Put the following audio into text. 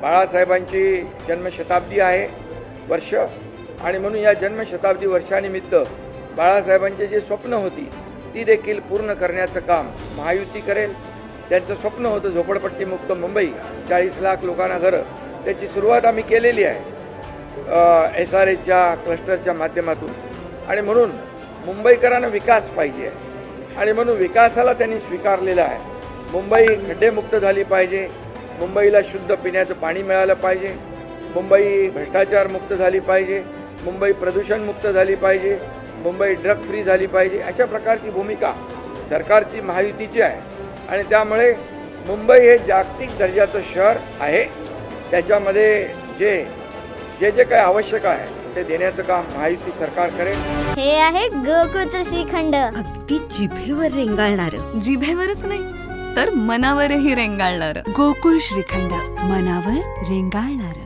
बाळासाहेबांची जन्मशताब्दी आहे वर्ष, आणि म्हणून या जन्मशताब्दी वर्षानिमित्त बाळासाहेबांची जी स्वप्न होती ती देखील पूर्ण करण्याचं काम महायुती करेल. त्यांचं स्वप्न होतं झोपडपट्टीमुक्त मुंबई, 40 लाख लोकांना घरं. त्याची सुरुवात आम्ही केलेली आहे SRHच्या क्लस्टरच्या माध्यमातून. आणि म्हणून मुंबईकरांना विकास पाहिजे आणि म्हणून विकासाला त्यांनी स्वीकारलेला आहे. मुंबई खड्डेमुक्त झाली पाहिजे, मुंबईला शुद्ध पिण्याचं पाणी मिळालं पाहिजे, मुंबई भ्रष्टाचार मुक्त झाली पाहिजे, मुंबई प्रदूषण मुक्त झाली पाहिजे, मुंबई ड्रग फ्री झाली पाहिजे. अशा प्रकारची भूमिका सरकारची महायुतीची आहे. आणि त्यामुळे मुंबई हे जागतिक दर्जाचं शहर आहे. त्याच्यामध्ये जे जे जे काही आवश्यक आहे ते देण्याचं काम महायुती सरकार करेल. हे आहे गोकुळचं श्रीखंड, अगदी जिभेवर रेंगाळणार. जिभेवरच नाही तर मनावरही रेंगाळणार. गोकुळ श्रीखंड, मनावर रेंगाळणार.